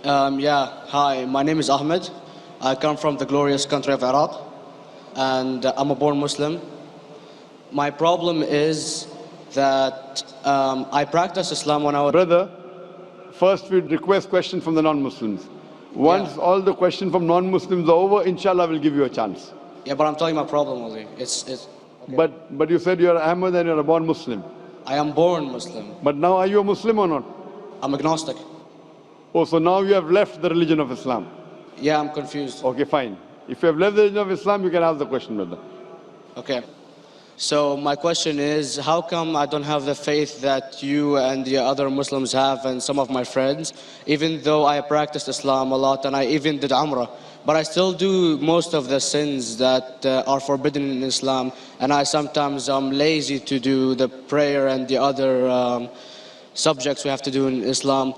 Hi, my name is Ahmed. I come from the glorious country of Iraq, and I'm a born Muslim. My problem is that I practiced Islam when I was... Brother, first we request questions from the non-Muslims. Once all the questions from non-Muslims are over, inshallah, we'll give you a chance. Yeah, but I'm telling you my problem only. Okay. But you said you're Ahmed and you're a born Muslim. I am born Muslim. But now are you a Muslim or not? I'm agnostic. Oh, so now you have left the religion of Islam. Yeah, I'm confused. Okay, fine. If you have left the religion of Islam, you can ask the question, brother. Okay. So my question is, how come I don't have the faith that you and the other Muslims have and some of my friends, even though I practiced Islam a lot and I even did Umrah, but I still do most of the sins that are forbidden in Islam, and I sometimes am lazy to do the prayer and the other subjects we have to do in Islam.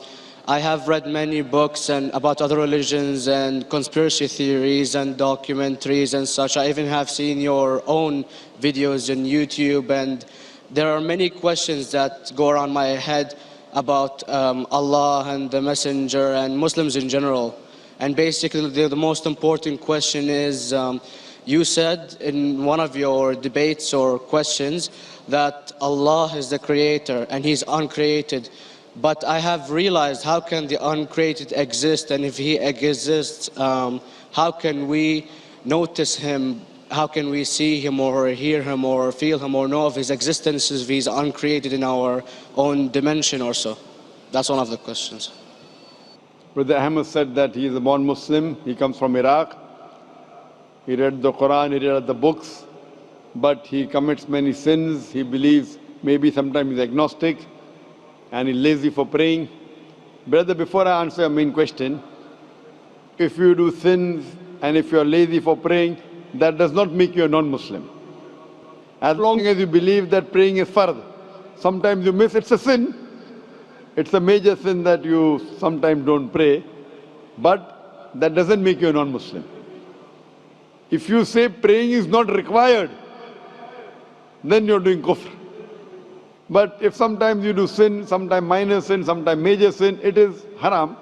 I have read many books about other religions and conspiracy theories and documentaries and such. I even have seen your own videos on YouTube, and there are many questions that go around my head about Allah and the Messenger and Muslims in general. And basically the most important question is, you said in one of your debates or questions that Allah is the creator and He's uncreated. But I have realized, how can the uncreated exist? And if He exists, how can we notice Him? How can we see Him or hear Him or feel Him or know of His existence if He's uncreated in our own dimension or so? That's one of the questions. Brother Ahmed said that he is a born Muslim. He comes from Iraq. He read the Quran, he read the books, but he commits many sins. He believes maybe sometimes he's agnostic and he's lazy for praying. Brother, before I answer your main question, if you do sins and if you're lazy for praying, that does not make you a non-Muslim. As long as you believe that praying is fard, sometimes you miss, it's a sin. It's a major sin that you sometimes don't pray, but that doesn't make you a non-Muslim. If you say praying is not required, then you're doing kufr. But if sometimes you do sin, sometimes minor sin, sometimes major sin, it is haram,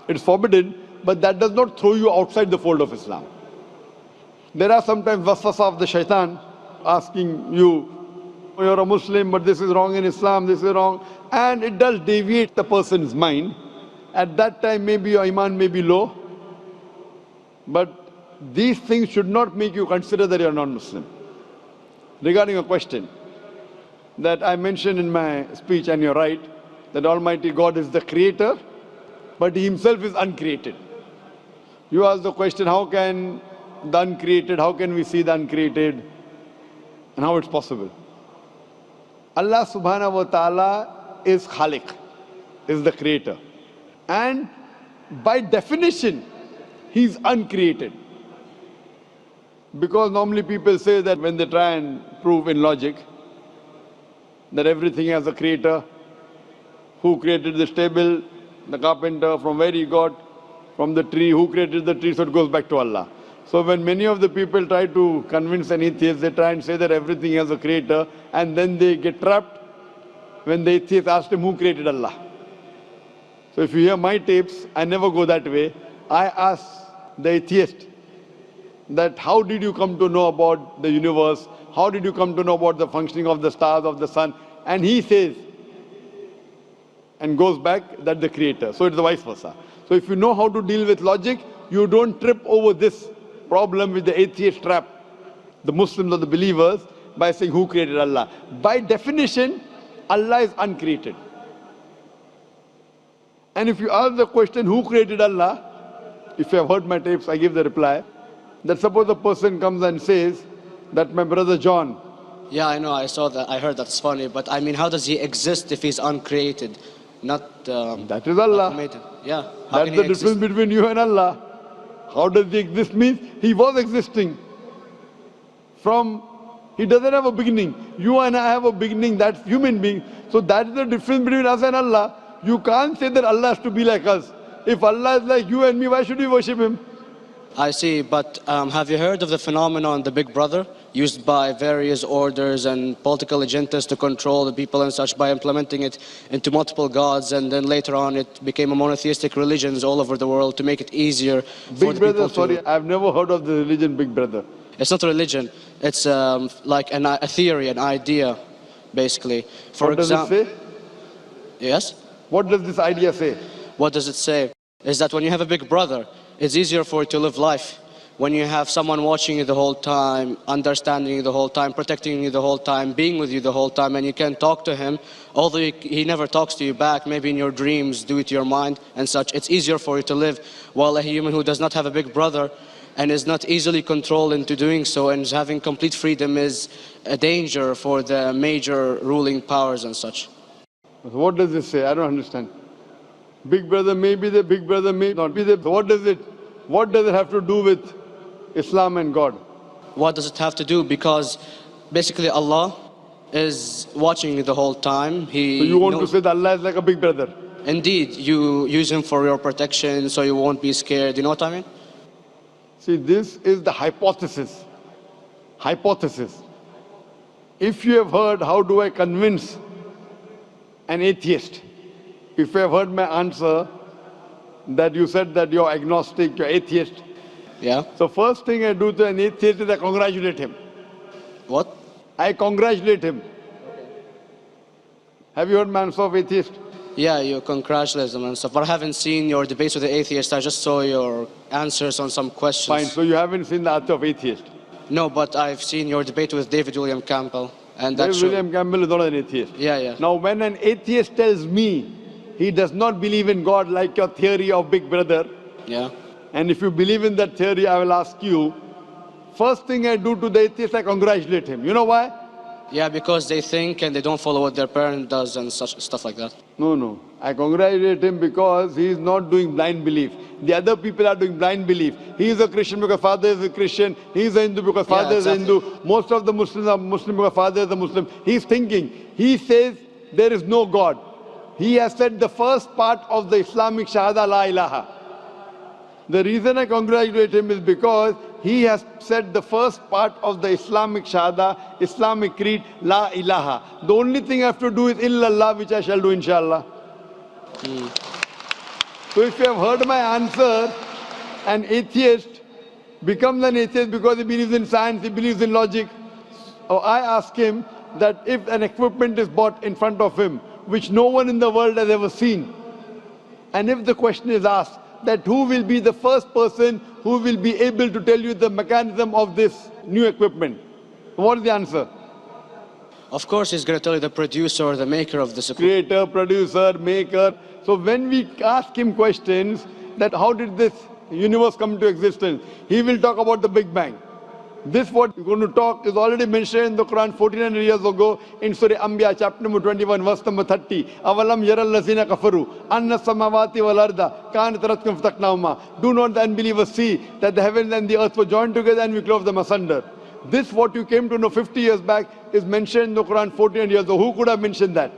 it's forbidden, but that does not throw you outside the fold of Islam. There are sometimes waswasa of the shaitan asking you, you're a Muslim, but this is wrong in Islam, this is wrong. And it does deviate the person's mind. At that time, maybe your iman may be low. But these things should not make you consider that you're non-Muslim. Regarding a question that I mentioned in my speech, and you're right, that Almighty God is the creator, but He Himself is uncreated. You asked the question, how can the uncreated, how can we see the uncreated, and how it's possible? Allah subhanahu wa ta'ala is Khaliq, is the creator. And by definition, He's uncreated. Because normally people say that when they try and prove in logic that everything has a creator, who created this table, the carpenter, from where he got, from the tree, who created the tree, so it goes back to Allah. So when many of the people try to convince an atheist, they try and say that everything has a creator, and then they get trapped when the atheist asks him who created Allah. So if you hear my tapes, I never go that way. I ask the atheist that how did you come to know about the universe? How did you come to know about the functioning of the stars, of the sun? And he says, and goes back, that the creator. So it's the vice versa. So if you know how to deal with logic, you don't trip over this problem with the atheist trap, the Muslims or the believers, by saying who created Allah. By definition, Allah is uncreated. And if you ask the question, who created Allah? If you have heard my tapes, I give the reply, that suppose a person comes and says that my brother John. Yeah, I know, I saw that, I heard that's funny, but I mean, how does he exist if he's uncreated? Not that is Allah. Yeah. That's the difference between you and Allah. How does he exist? Means he was existing. He doesn't have a beginning. You and I have a beginning, that's human being. So that is the difference between us and Allah. You can't say that Allah has to be like us. If Allah is like you and me, why should we worship Him? I see, but have you heard of the phenomenon, the Big Brother? used by various orders and political agendas to control the people and such by implementing it into multiple gods, and then later on it became a monotheistic religions all over the world to make it easier for Big the Brother, people sorry, to... I've never heard of the religion Big Brother. It's not a religion, it's like a theory, an idea, basically. What does it say? Yes? What does this idea say? What does it say? Is that when you have a big brother, it's easier for you to live life. When you have someone watching you the whole time, understanding you the whole time, protecting you the whole time, being with you the whole time, and you can talk to him, although he never talks to you back, maybe in your dreams, do it to your mind and such, it's easier for you to live. While a human who does not have a big brother and is not easily controlled into doing so and is having complete freedom is a danger for the major ruling powers and such. What does this say? I don't understand. Big brother may be the big brother may not be the... What does it have to do with Islam and God? What does it have to do? Because basically Allah is watching you the whole time. So you want to say that Allah is like a big brother? Indeed, you use him for your protection so you won't be scared. You know what I mean? See, this is the hypothesis. Hypothesis. If you have heard, how do I convince an atheist? If you have heard my answer, that you said that you're agnostic, you're atheist. Yeah. So first thing I do to an atheist is I congratulate him. What? I congratulate him. Have you heard my answer of atheist? Yeah, you congratulate them and stuff. But I haven't seen your debates with the atheist. I just saw your answers on some questions. Fine, so you haven't seen the answer of atheist? No, but I've seen your debate with David William Campbell. And David William Campbell is not an atheist. Yeah, yeah. Now when an atheist tells me he does not believe in God like your theory of Big Brother, yeah. And if you believe in that theory, I will ask you, first thing I do to the atheist, I congratulate him. You know why? Yeah, because they think and they don't follow what their parent does and such stuff like that. No. I congratulate him because he is not doing blind belief. The other people are doing blind belief. He is a Christian because father is a Christian. He is a Hindu because father is a Hindu. Most of the Muslims are Muslim because father is a Muslim. He is thinking. He says there is no God. He has said the first part of the Islamic Shahada, La ilaha. The reason I congratulate him is because he has said the first part of the Islamic Shahada, Islamic creed, La ilaha. The only thing I have to do is illallah, which I shall do inshallah. So if you have heard my answer, an atheist becomes an atheist because he believes in science, he believes in logic. Or I ask him that if an equipment is bought in front of him, which no one in the world has ever seen, and if the question is asked, that who will be the first person who will be able to tell you the mechanism of this new equipment? What is the answer? Of course, he's going to tell you the producer or the maker of this equipment. Creator, producer, maker. So when we ask him questions that how did this universe come into existence, he will talk about the Big Bang. This what we're going to talk is already mentioned in the Quran 1400 years ago in Surah Anbiya chapter number 21 verse number 30. Avalam yaral lazina kafaru anna samawati wal arda kanat ratkum fataknahuma. Do not the unbelievers see that the heavens and the earth were joined together and we clove them asunder. This what you came to know 50 years back is mentioned in the Quran 1400 years ago. Who could have mentioned that?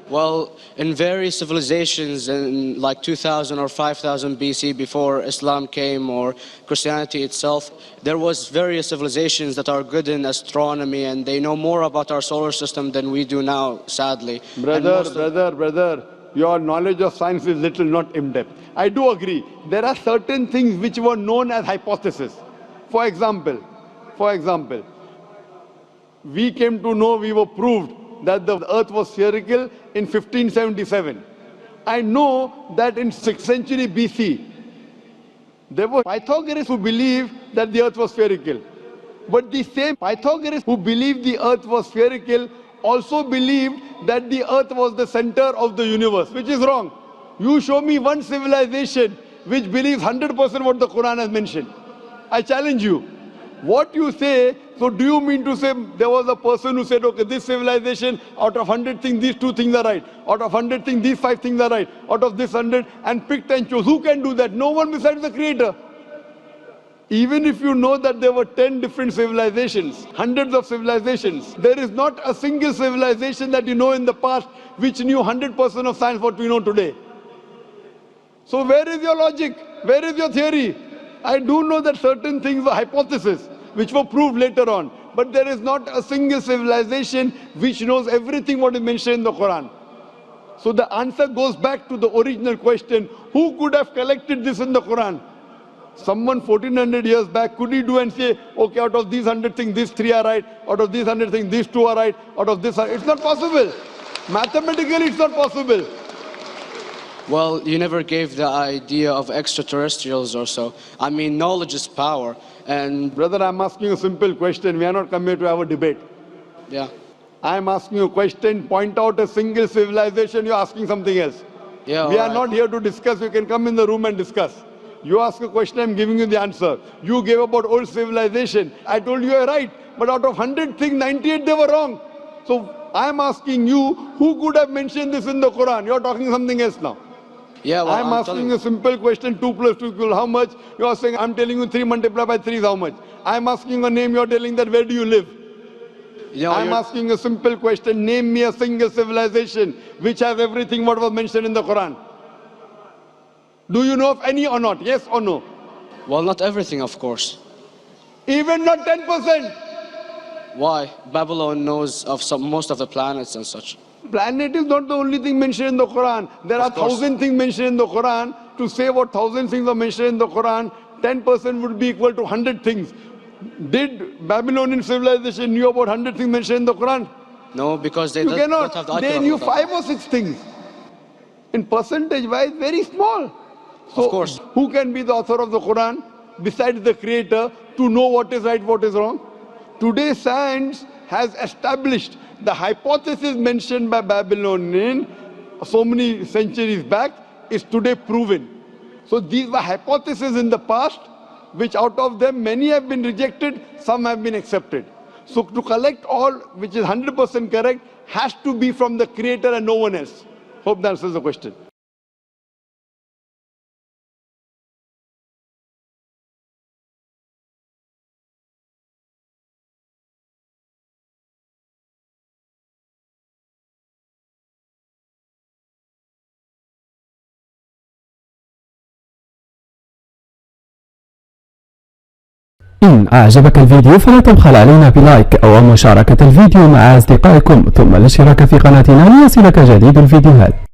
Well, in various civilizations in like 2000 or 5000 BC before Islam came or Christianity itself, there was various civilizations that are good in astronomy and they know more about our solar system than we do now, sadly. Brother, your knowledge of science is little, not in-depth. I do agree. There are certain things which were known as hypotheses. For example, we came to know, we were proved that the earth was spherical in 1577. I know that in 6th century BC, there were Pythagoras who believed that the earth was spherical. But the same Pythagoras who believed the earth was spherical also believed that the earth was the center of the universe, which is wrong. You show me one civilization which believes 100% what the Quran has mentioned. I challenge you. What you say, so do you mean to say there was a person who said, okay, this civilization, out of 100 things, these 2 things are right. Out of 100 things, these 5 things are right. Out of this 100, and picked and chose. Who can do that? No one besides the Creator. Even if you know that there were 10 different civilizations, hundreds of civilizations, there is not a single civilization that you know in the past which knew 100% of science what we know today. So where is your logic? Where is your theory? I do know that certain things were hypotheses, which were proved later on. but there is not a single civilization which knows everything what is mentioned in the Quran. So the answer goes back to the original question, who could have collected this in the Quran? Someone 1400 years back, could he do and say, okay, out of these 100 things, these 3 are right, out of these 100 things, these 2 are right, out of this are... It's not possible. Mathematically, it's not possible. Well, you never gave the idea of extraterrestrials or so. I mean, knowledge is power, and... Brother, I'm asking you a simple question. We are not come here to have a debate. Yeah. I'm asking you a question. Point out a single civilization. You're asking something else. Yeah, we are not here to discuss. You can come in the room and discuss. You ask a question, I'm giving you the answer. You gave about old civilization. I told you you're right. But out of 100 things, 98 they were wrong. So I'm asking you, who could have mentioned this in the Quran? You're talking something else now. Yeah, well, I'm asking a simple question, 2 plus 2 equal how much? You are saying, I'm telling you 3 multiplied by 3 is how much? I'm asking a name, you're telling that where do you live? I'm asking a simple question, name me a single civilization which has everything what was mentioned in the Quran. Do you know of any or not? Yes or no? Well, not everything, of course. Even not 10%? Why? Babylon knows of most of the planets and such. Planet is not the only thing mentioned in the Quran. There are 1,000 things mentioned in the Quran. To say what 1,000 things are mentioned in the Quran, 10% would be equal to 100 things. Did Babylonian civilization knew about 100 things mentioned in the Quran? No, because they you don't cannot. have the They knew 5 or 6 things. In percentage wise, very small. So, of course. Who can be the author of the Quran besides the creator to know what is right, what is wrong? Today science has established the hypothesis mentioned by Babylonian so many centuries back is today proven. So these were hypotheses in the past, which out of them many have been rejected, some have been accepted. So to collect all which is 100% correct has to be from the creator and no one else. Hope that answers the question. إن أعجبك الفيديو فلا تبخل علينا بلايك أو مشاركة الفيديو مع أصدقائكم ثم الاشتراك في قناتنا ليصلك جديد الفيديوهات.